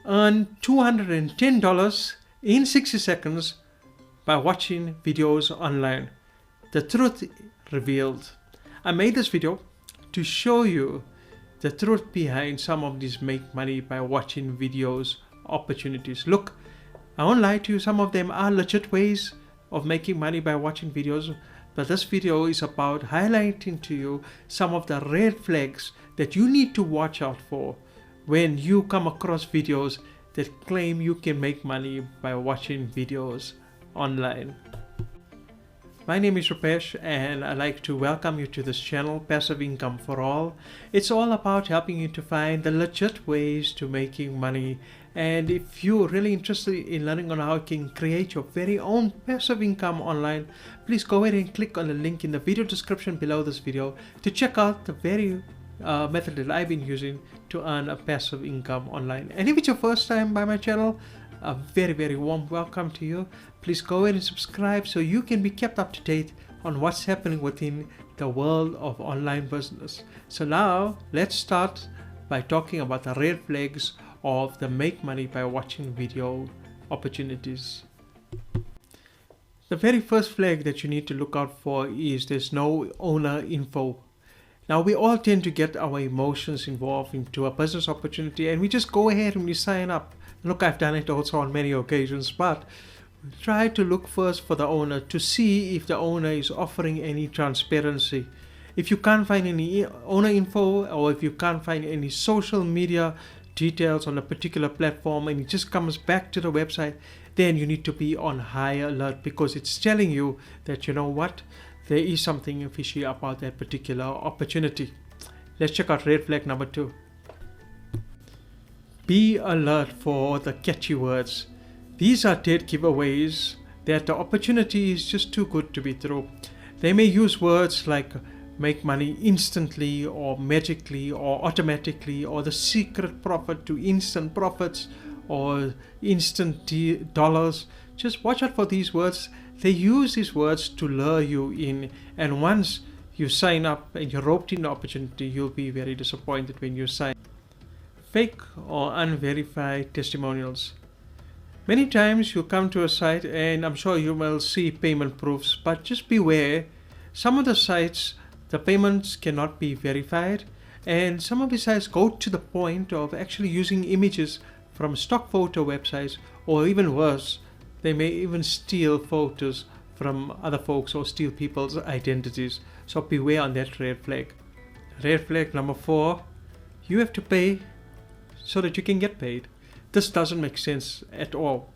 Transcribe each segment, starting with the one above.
earn $210 in 60 seconds by watching videos online. The truth revealed. I made this video to show you the truth behind some of these make money by watching videos opportunities. Look, I won't lie to you, some of them are legit ways of making money by watching videos, but this video is about highlighting to you some of the red flags that you need to watch out for when you come across videos that claim you can make money by watching videos online. My name is Rupesh and I'd like to welcome you to this channel, Passive Income for All. It's all about helping you to find the legit ways to making money. And if you're really interested in learning on how you can create your very own passive income online, please go ahead and click on the link in the video description below this video to check out the very method that I've been using to earn a passive income online. And if it's your first time by my channel, a very warm welcome to you. Please go ahead and subscribe so you can be kept up to date on what's happening within the world of online business. So now let's start by talking about the red flags of the make money by watching video opportunities. The very first flag that you need to look out for is there's no owner info. Now we all tend to get our emotions involved into a business opportunity and we just go ahead and we sign up. Look, I've done it also on many occasions, but try to look first for the owner to see if the owner is offering any transparency. If you can't find any owner info, or if you can't find any social media details on a particular platform and it just comes back to the website, then you need to be on high alert because it's telling you that, you know what, there is something fishy about that particular opportunity. Let's check out red flag number 2. Be alert for the catchy words. These are dead giveaways that the opportunity is just too good to be true. They may use words like make money instantly or magically or automatically, or the secret profit to instant profits or instant dollars. Just watch out for these words. They use these words to lure you in, and once you sign up and you're roped in the opportunity, you'll be very disappointed when you sign. Fake or unverified testimonials. Many times you come to a site and I'm sure you will see payment proofs, but just beware, some of the sites, the payments cannot be verified, and some of the sites go to the point of actually using images from stock photo websites, or even worse, they may even steal photos from other folks or steal people's identities. So beware on that red flag. Red flag number 4, you have to pay so that you can get paid. This doesn't make sense at all.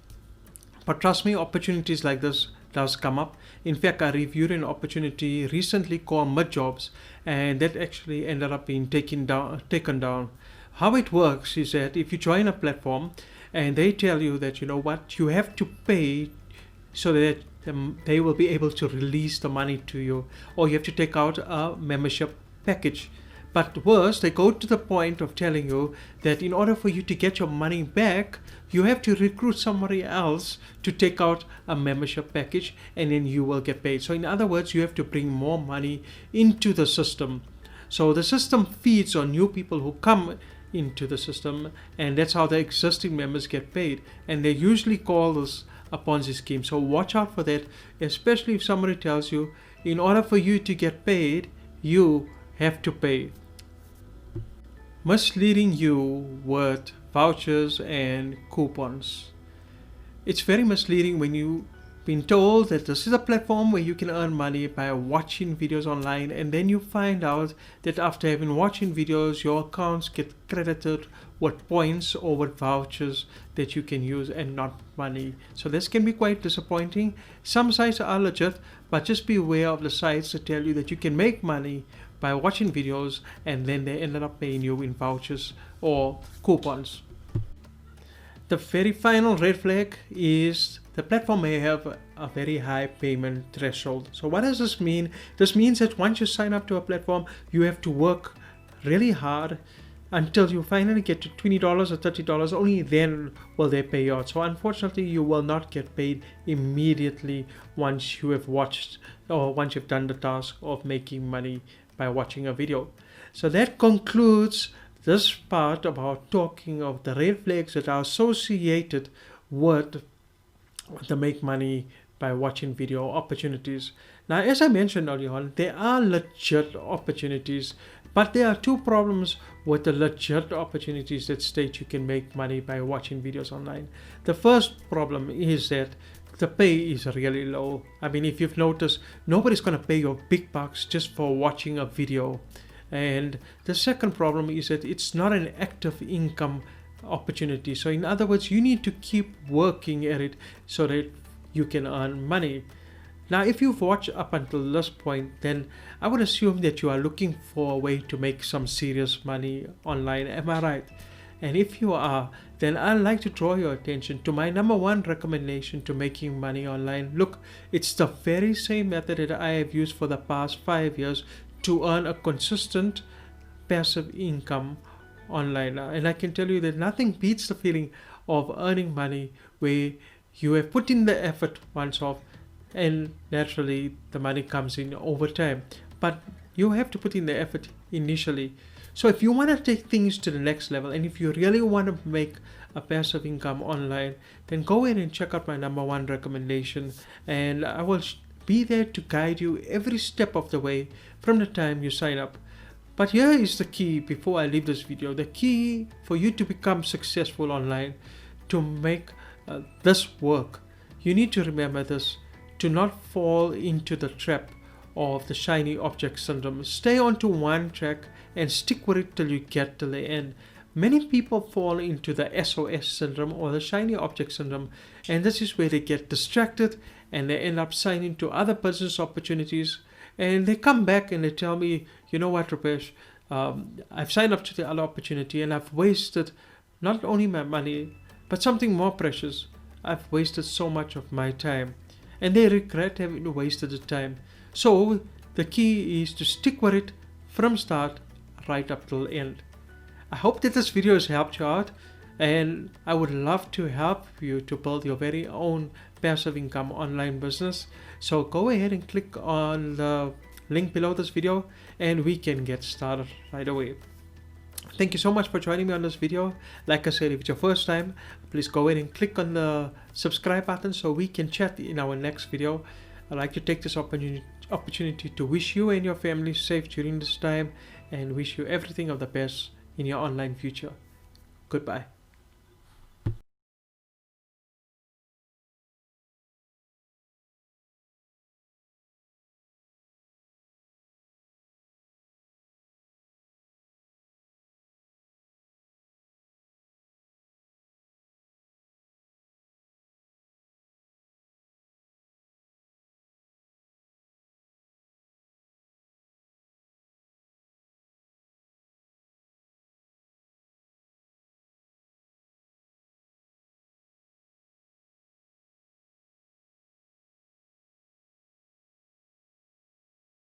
But trust me, opportunities like this does come up. In fact, I reviewed an opportunity recently called MidJobs, and that actually ended up being taken down. How it works is that if you join a platform and they tell you that, you know what, you have to pay so that they will be able to release the money to you, or you have to take out a membership package. But worse, they go to the point of telling you that in order for you to get your money back, you have to recruit somebody else to take out a membership package, and then you will get paid. So in other words, you have to bring more money into the system. So the system feeds on new people who come into the system, and that's how the existing members get paid. And they usually call this a Ponzi scheme. So watch out for that, especially if somebody tells you in order for you to get paid, you have to pay. Misleading you with vouchers and coupons. It's very misleading when you've been told that this is a platform where you can earn money by watching videos online, and then you find out that after having watching videos, your accounts get credited with points or with vouchers that you can use and not money. So this can be quite disappointing. Some sites are legit, but just be aware of the sites that tell you that you can make money by watching videos and then they ended up paying you in vouchers or coupons. The very final red flag is the platform may have a very high payment threshold. So what does this mean? This means that once you sign up to a platform, you have to work really hard until you finally get to $20 or $30. Only then will they pay you out. So unfortunately, you will not get paid immediately once you have watched or once you've done the task of making money by watching a video. So that concludes this part about talking of the red flags that are associated with the make money by watching video opportunities. Now, as I mentioned earlier on, there are legit opportunities, but there are two problems with the legit opportunities that state you can make money by watching videos online. The first problem is that the pay is really low. I mean, if you've noticed, nobody's going to pay you big bucks just for watching a video. And the second problem is that it's not an active income opportunity. So in other words, you need to keep working at it so that you can earn money. Now, if you've watched up until this point, then I would assume that you are looking for a way to make some serious money online. Am I right? And if you are, then I'd like to draw your attention to my number one recommendation to making money online. Look, it's the very same method that I have used for the past 5 years to earn a consistent passive income online. And I can tell you that nothing beats the feeling of earning money where you have put in the effort once off, and naturally the money comes in over time. But you have to put in the effort initially. So if you want to take things to the next level, and if you really want to make a passive income online, then go ahead and check out my number one recommendation, and I will be there to guide you every step of the way from the time you sign up. But here is the key before I leave this video. The key for you to become successful online, to make this work, you need to remember this: to not fall into the trap of the shiny object syndrome. Stay onto one track and stick with it till you get to the end. Many people fall into the SOS syndrome or the shiny object syndrome, and this is where they get distracted and they end up signing to other business opportunities, and they come back and they tell me, you know what, Rupesh, I've signed up to the other opportunity and I've wasted not only my money but something more precious. I've wasted so much of my time, and they regret having wasted the time. So the key is to stick with it from start right up till end. I hope that this video has helped you out, and I would love to help you to build your very own passive income online business. So go ahead and click on the link below this video and we can get started right away. Thank you so much for joining me on this video. Like I said, if it's your first time, please go ahead and click on the subscribe button so we can chat in our next video. I'd like to take this opportunity to wish you and your family safe during this time, and wish you everything of the best in your online future. Goodbye.